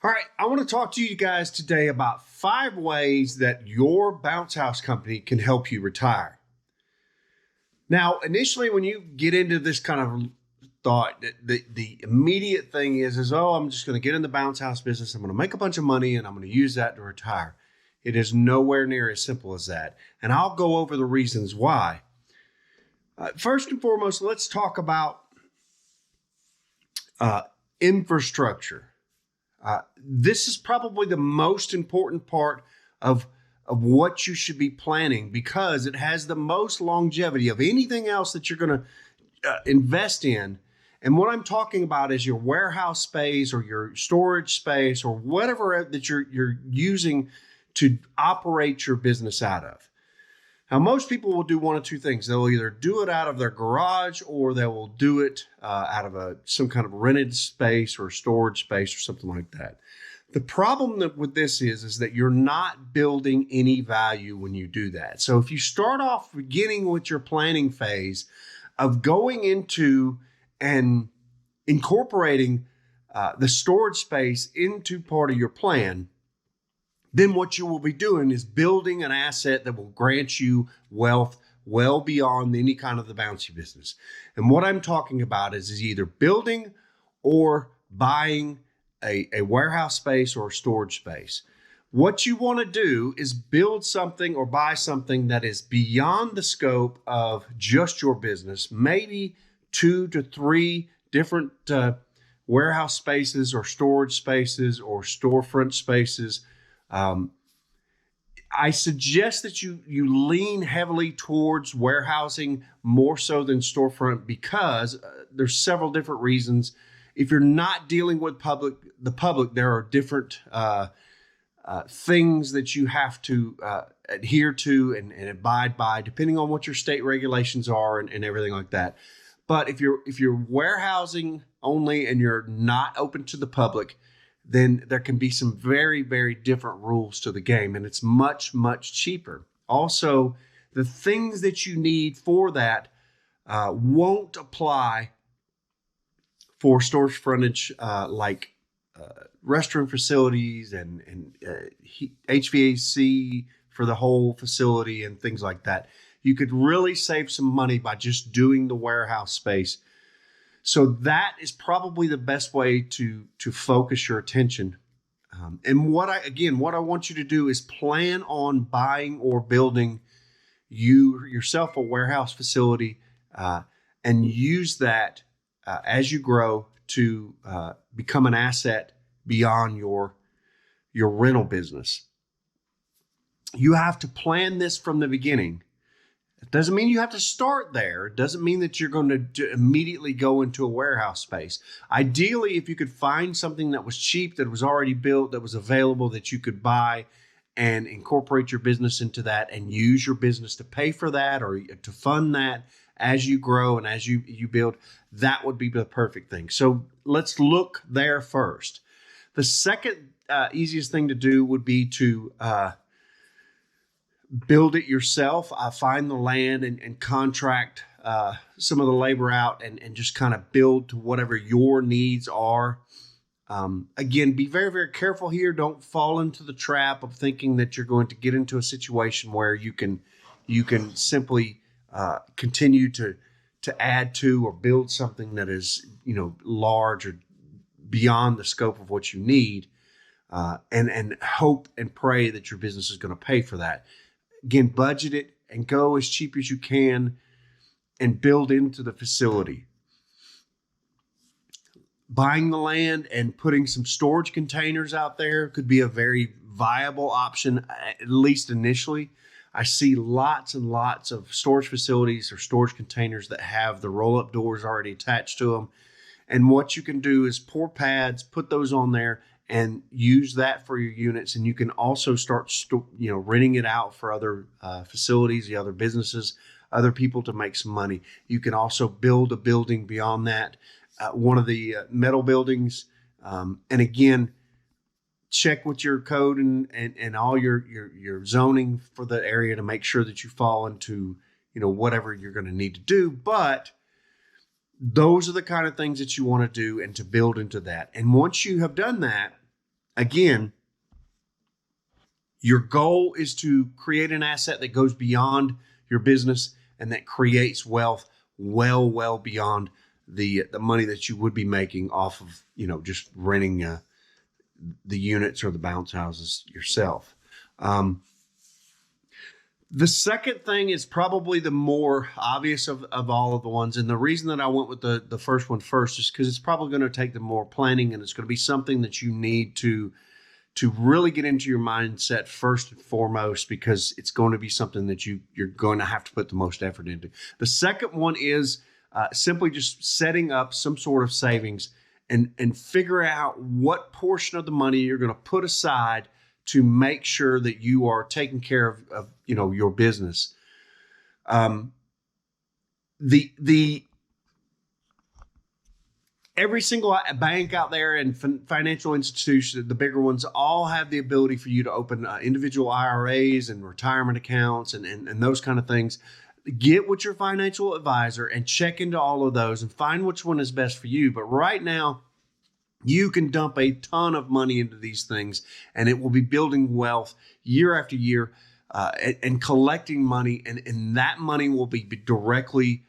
All right, I want to talk to you guys today about 5 ways that your bounce house company can help you retire. Now, initially, when you get into this kind of thought, the immediate thing is, oh, I'm just going to get in the bounce house business. I'm going to make a bunch of money and I'm going to use that to retire. It is nowhere near as simple as that. And I'll go over the reasons why. First and foremost, let's talk about infrastructure. This is probably the most important part of what you should be planning, because it has the most longevity of anything else that you're going to invest in. And what I'm talking about is your warehouse space or your storage space or whatever that you're using to operate your business out of. Now, most people will do one of two things. They'll either do it out of their garage or they will do it out of some kind of rented space or storage space or something like that. The problem with this is that you're not building any value when you do that. So if you start off beginning with your planning phase of going into and incorporating the storage space into part of your plan, then what you will be doing is building an asset that will grant you wealth well beyond any kind of the bouncy business. And what I'm talking about is either building or buying a warehouse space or a storage space. What you want to do is build something or buy something that is beyond the scope of just your business, maybe 2 to 3 different warehouse spaces or storage spaces or storefront spaces. I suggest that you lean heavily towards warehousing more so than storefront, because there's several different reasons. If you're not dealing with the public, there are different things that you have to adhere to and abide by, depending on what your state regulations are and everything like that. But if you're warehousing only and you're not open to the public, then there can be some very, very different rules to the game, and it's much, much cheaper. Also, the things that you need for that won't apply for storage frontage like restroom facilities and HVAC for the whole facility and things like that. You could really save some money by just doing the warehouse space. So that is probably the best way to focus your attention. And what I want you to do is plan on buying or building yourself a warehouse facility and use that as you grow to become an asset beyond your rental business. You have to plan this from the beginning. It doesn't mean you have to start there. It doesn't mean that you're going to immediately go into a warehouse space. Ideally, if you could find something that was cheap, that was already built, that was available, that you could buy and incorporate your business into that and use your business to pay for that or to fund that as you grow and as you build, that would be the perfect thing. So let's look there first. The second easiest thing to do would be to build it yourself. Find the land and contract some of the labor out and just kind of build to whatever your needs are. Again, be very, very careful here. Don't fall into the trap of thinking that you're going to get into a situation where you can simply continue to add to or build something that is, large or beyond the scope of what you need, and hope and pray that your business is going to pay for that. Again, budget it and go as cheap as you can and build into the facility. Buying the land and putting some storage containers out there could be a very viable option, at least initially. I see lots and lots of storage facilities or storage containers that have the roll-up doors already attached to them. And what you can do is pour pads, put those on there, and use that for your units. And you can also start, renting it out for other facilities, the other businesses, other people to make some money. You can also build a building beyond that, one of the metal buildings. And again, check with your code and all your zoning for the area to make sure that you fall into, whatever you're going to need to do. But those are the kind of things that you want to do and to build into that. And once you have done that, again, your goal is to create an asset that goes beyond your business and that creates wealth well beyond the money that you would be making off of, just renting the units or the bounce houses yourself. The second thing is probably the more obvious of all of the ones. And the reason that I went with the first one first is because it's probably going to take the more planning, and it's going to be something that you need to really get into your mindset first and foremost, because it's going to be something that you're going to have to put the most effort into. The second one is simply just setting up some sort of savings and figure out what portion of the money you're going to put aside to make sure that you are taking care of your business. Every single bank out there and financial institution, the bigger ones, all have the ability for you to open individual IRAs and retirement accounts and those kind of things. Get with your financial advisor and check into all of those and find which one is best for you. But right now, you can dump a ton of money into these things, and it will be building wealth year after year and collecting money. And that money will be directly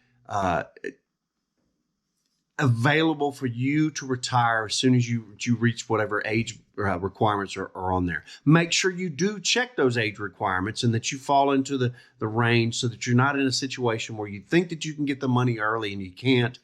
available for you to retire as soon as you reach whatever age requirements are on there. Make sure you do check those age requirements and that you fall into the range so that you're not in a situation where you think that you can get the money early and you can't.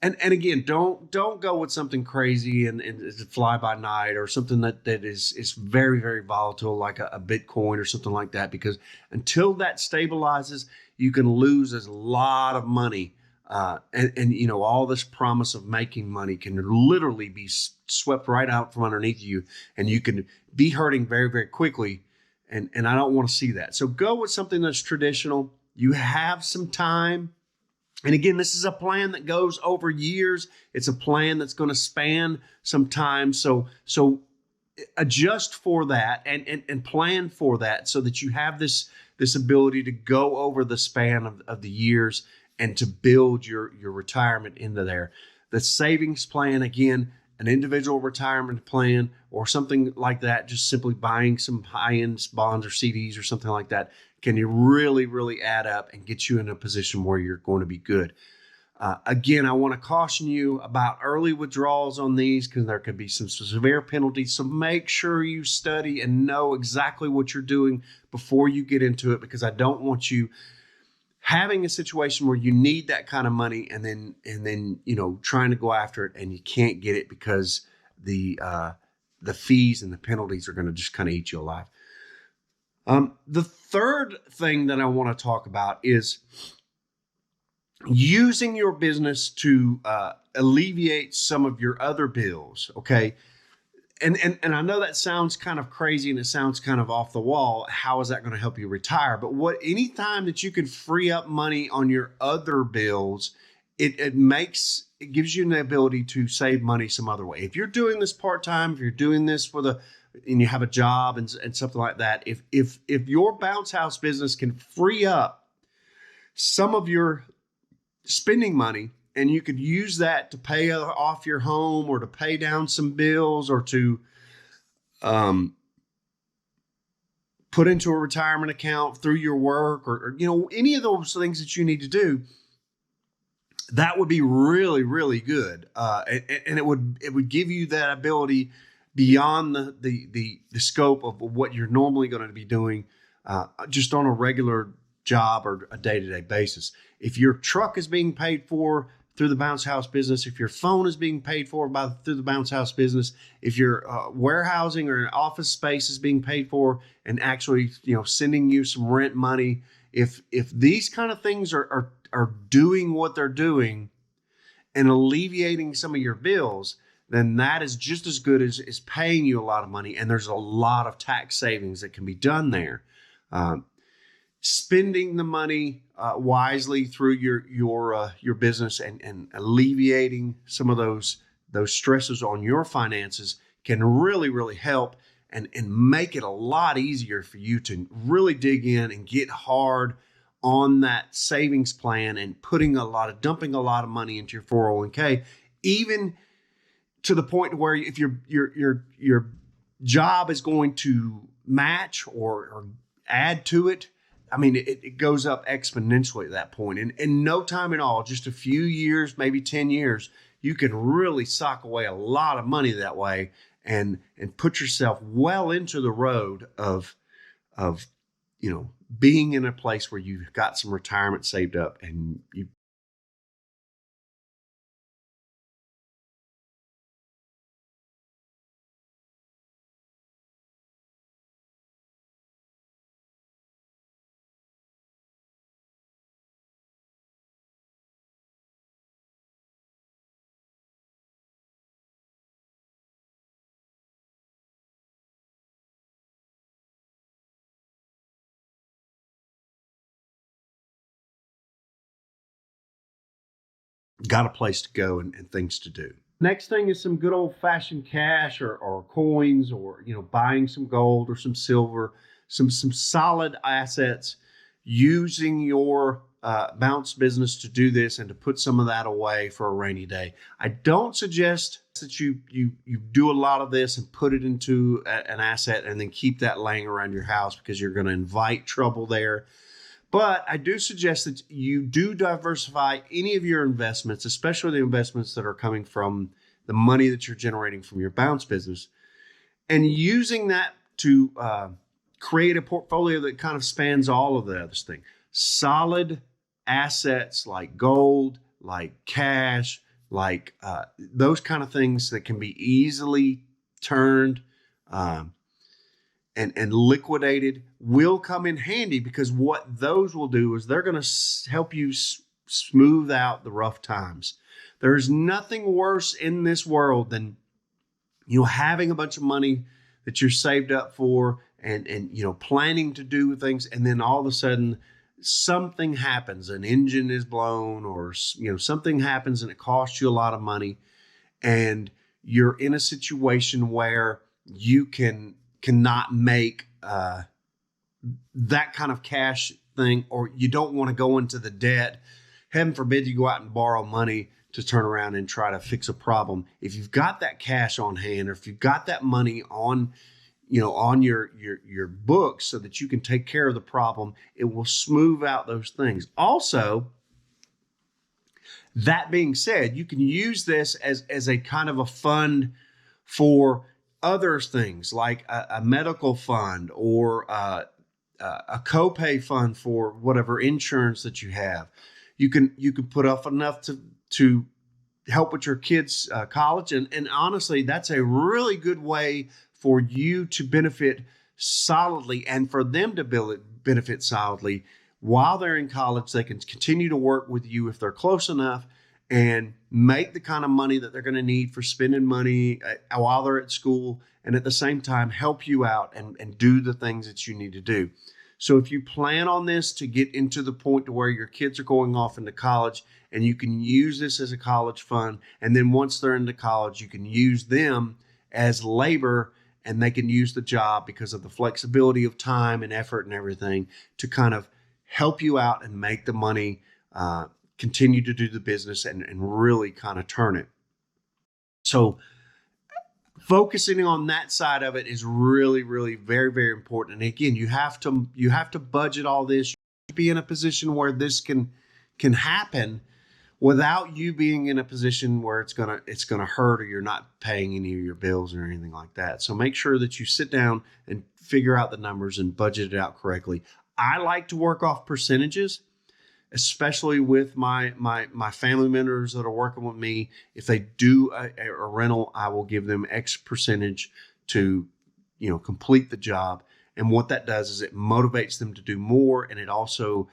And again, don't go with something crazy and fly by night or something that is very, very volatile, like a Bitcoin or something like that, because until that stabilizes, you can lose a lot of money. And all this promise of making money can literally be swept right out from underneath you, and you can be hurting very, very quickly. And I don't want to see that. So go with something that's traditional. You have some time. And again, this is a plan that goes over years. It's a plan that's going to span some time. So adjust for that and plan for that so that you have this ability to go over the span of the years and to build your retirement into there. The savings plan, again, an individual retirement plan or something like that, just simply buying some high-end bonds or CDs or something like that, can you really, really add up and get you in a position where you're going to be good. Again, I want to caution you about early withdrawals on these because there could be some severe penalties. So make sure you study and know exactly what you're doing before you get into it, because I don't want you having a situation where you need that kind of money and then trying to go after it and you can't get it because the fees and the penalties are going to just kind of eat you alive. The third thing that I want to talk about is using your business to alleviate some of your other bills. Okay. And I know that sounds kind of crazy and it sounds kind of off the wall. How is that going to help you retire? But anytime that you can free up money on your other bills, it gives you the ability to save money some other way. If you're doing this part-time, if you're doing this and you have a job and something like that, if your bounce house business can free up some of your spending money, and you could use that to pay off your home or to pay down some bills or to put into a retirement account through your work or any of those things that you need to do, that would be really, really good. And it would give you that ability beyond the scope of what you're normally going to be doing just on a regular job or a day-to-day basis. If your truck is being paid for through the bounce house business, if your phone is being paid for through the bounce house business, if your warehousing or an office space is being paid for and actually sending you some rent money, if these kind of things are doing what they're doing and alleviating some of your bills, then that is just as good as paying you a lot of money. And there's a lot of tax savings that can be done there. Spending the money wisely through your business and alleviating some of those stresses on your finances can really, really help and make it a lot easier for you to really dig in and get hard on that savings plan and dumping a lot of money into your 401k, even to the point where if your job is going to match or add to it, I mean, it goes up exponentially at that point. And in no time at all, just a few years, maybe 10 years, you can really sock away a lot of money that way and put yourself well into the road of being in a place where you've got some retirement saved up and you got a place to go and things to do. Next thing is some good old fashioned cash or coins, or buying some gold or some silver, some solid assets, using your bounce business to do this and to put some of that away for a rainy day. I don't suggest that you do a lot of this and put it into an asset and then keep that laying around your house, because you're going to invite trouble there. But I do suggest that you do diversify any of your investments, especially the investments that are coming from the money that you're generating from your bounce business, and using that to create a portfolio that kind of spans all of the other things. Solid assets like gold, like cash, like those kind of things that can be easily turned and liquidated will come in handy, because what those will do is they're going to help you smooth out the rough times. There's nothing worse in this world than having a bunch of money that you're saved up for and planning to do things, and then all of a sudden something happens, an engine is blown, or something happens and it costs you a lot of money, and you're in a situation where you cannot make that kind of cash thing, or you don't want to go into the debt. Heaven forbid you go out and borrow money to turn around and try to fix a problem. If you've got that cash on hand, or if you've got that money on your books so that you can take care of the problem, it will smooth out those things. Also, that being said, you can use this as a kind of a fund for other things, like a medical fund, or a copay fund for whatever insurance that you have. You can put up enough to help with your kids' college, and honestly, that's a really good way for you to benefit solidly, and for them to benefit solidly while they're in college. They can continue to work with you if they're close enough, and make the kind of money that they're going to need for spending money while they're at school, and at the same time help you out and do the things that you need to do. So if you plan on this to get into the point to where your kids are going off into college, and you can use this as a college fund, and then once they're into college, you can use them as labor, and they can use the job because of the flexibility of time and effort and everything to kind of help you out and make the money, continue to do the business, and really kind of turn it. So focusing on that side of it is really, really very, very important. And again, you have to budget all this. You have to be in a position where this can happen without you being in a position where it's gonna hurt, or you're not paying any of your bills or anything like that. So make sure that you sit down and figure out the numbers and budget it out correctly. I like to work off percentages, especially with my family members that are working with me. If they do a rental, I will give them X percentage to complete the job. And what that does is it motivates them to do more, and it also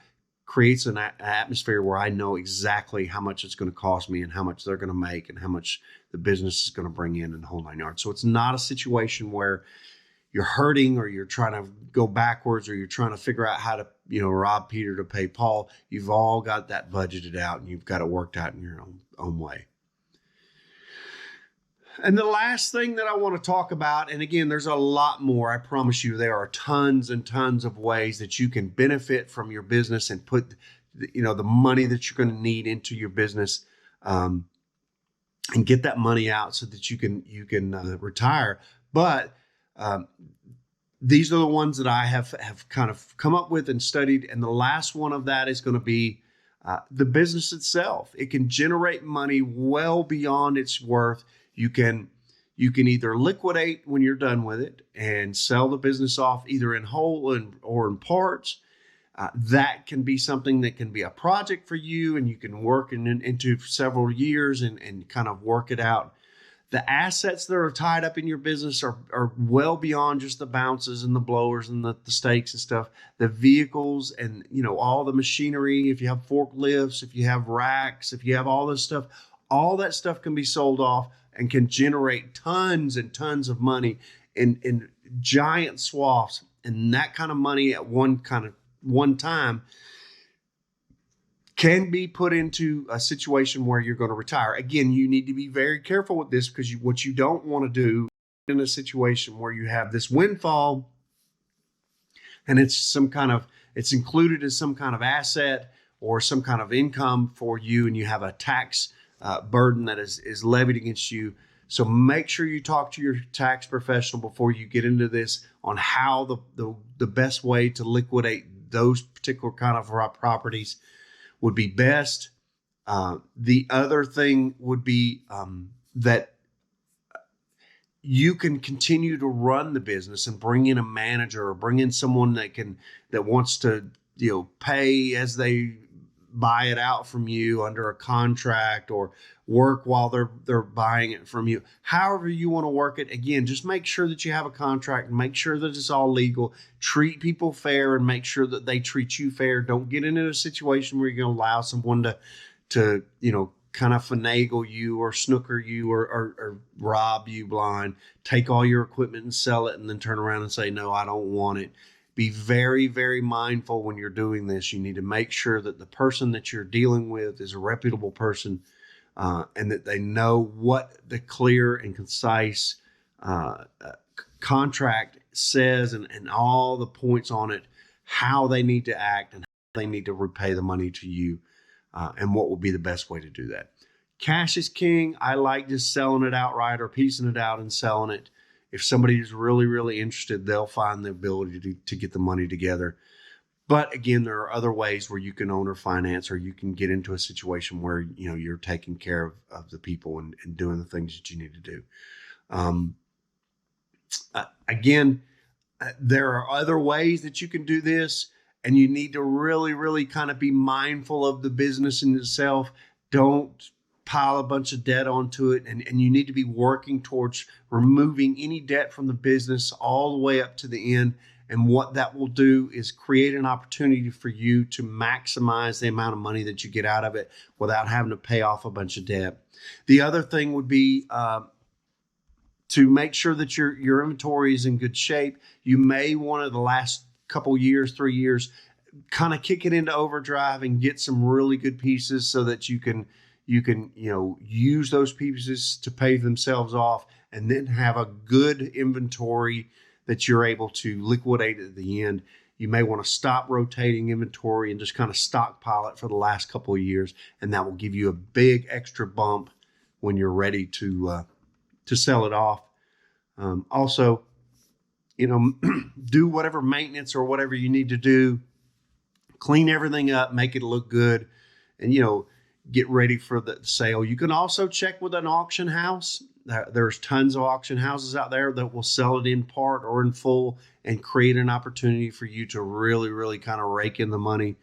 creates an atmosphere where I know exactly how much it's going to cost me and how much they're going to make and how much the business is going to bring in and the whole nine yards. So it's not a situation where you're hurting, or you're trying to go backwards, or you're trying to figure out how to, rob Peter to pay Paul. You've all got that budgeted out, and you've got it worked out in your own way. And the last thing that I want to talk about, and again, there's a lot more. I promise you, there are tons and tons of ways that you can benefit from your business and put, the money that you're going to need into your business, and get that money out so that you can retire. But um, these are the ones that I have kind of come up with and studied. And the last one of that is going to be the business itself. It can generate money well beyond its worth. You can either liquidate when you're done with it and sell the business off either in whole or in parts. That can be something that can be a project for you, and you can work into several years and kind of work it out. The assets that are tied up in your business are well beyond just the bounces and the blowers and the stakes and stuff. The vehicles and, all the machinery, if you have forklifts, if you have racks, if you have all this stuff, all that stuff can be sold off and can generate tons and tons of money in giant swaths. And that kind of money at one time can be put into a situation where you're going to retire. Again, you need to be very careful with this, because what you don't want to do in a situation where you have this windfall and it's included as some kind of asset or some kind of income for you, and you have a tax burden that is levied against you. So make sure you talk to your tax professional before you get into this on how the best way to liquidate those particular kind of properties would be best. The other thing would be that you can continue to run the business and bring in a manager or bring in someone that wants to pay as they buy it out from you under a contract, or work while they're buying it from you. However you want to work it. Again, just make sure that you have a contract and make sure that it's all legal. Treat people fair and make sure that they treat you fair. Don't get into a situation where you're going to allow someone to kind of finagle you or snooker you or rob you blind, take all your equipment and sell it, and then turn around and say, no, I don't want it. Be very, very mindful when you're doing this. You need to make sure that the person that you're dealing with is a reputable person, and that they know what the clear and concise contract says, and all the points on it, how they need to act and how they need to repay the money to you, and what will be the best way to do that. Cash is king. I like just selling it outright or piecing it out and selling it. If somebody is really, really interested, they'll find the ability to get the money together. But again, there are other ways where you can owner finance, or you can get into a situation where you're taking care of the people and doing the things that you need to do. Again, there are other ways that you can do this, and you need to really, really kind of be mindful of the business in itself. Don't pile a bunch of debt onto it, and you need to be working towards removing any debt from the business all the way up to the end. And what that will do is create an opportunity for you to maximize the amount of money that you get out of it without having to pay off a bunch of debt. The other thing would be to make sure that your inventory is in good shape. You may want to, the last couple years, 3 years, kind of kick it into overdrive and get some really good pieces so that you can use those pieces to pay themselves off, and then have a good inventory that you're able to liquidate at the end. You may want to stop rotating inventory and just kind of stockpile it for the last couple of years, and that will give you a big extra bump when you're ready to sell it off. Also, do whatever maintenance or whatever you need to do. Clean everything up, make it look good, and get ready for the sale. You can also check with an auction house. There's tons of auction houses out there that will sell it in part or in full and create an opportunity for you to really, really kind of rake in the money.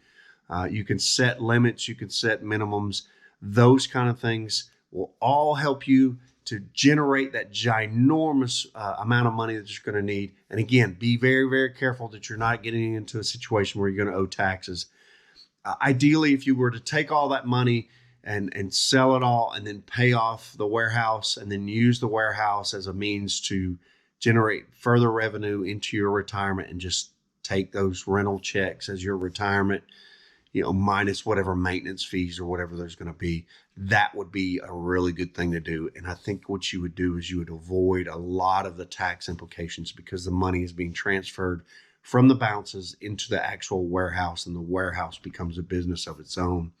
You can set limits, you can set minimums. Those kind of things will all help you to generate that ginormous amount of money that you're going to need. And again, be very, very careful that you're not getting into a situation where you're going to owe taxes. Ideally, if you were to take all that money and sell it all and then pay off the warehouse and then use the warehouse as a means to generate further revenue into your retirement and just take those rental checks as your retirement, minus whatever maintenance fees or whatever there's going to be. That would be a really good thing to do. And I think what you would do is you would avoid a lot of the tax implications because the money is being transferred from the bounces into the actual warehouse, and the warehouse becomes a business of its own.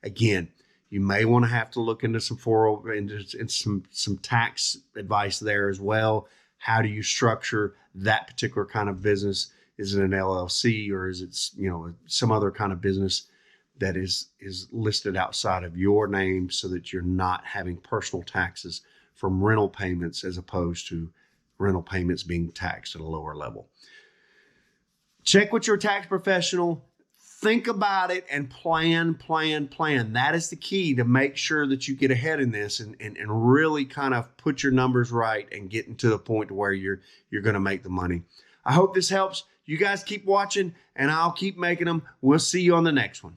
Again, you may want to have to look into some and some tax advice there as well. How do you structure that particular kind of business? Is it an LLC, or is it some other kind of business that is listed outside of your name, so that you're not having personal taxes from rental payments as opposed to rental payments being taxed at a lower level? Check with your tax professional. Think about it and plan. That is the key to make sure that you get ahead in this and really kind of put your numbers right and getting to the point where you're going to make the money. I hope this helps. You guys keep watching and I'll keep making them. We'll see you on the next one.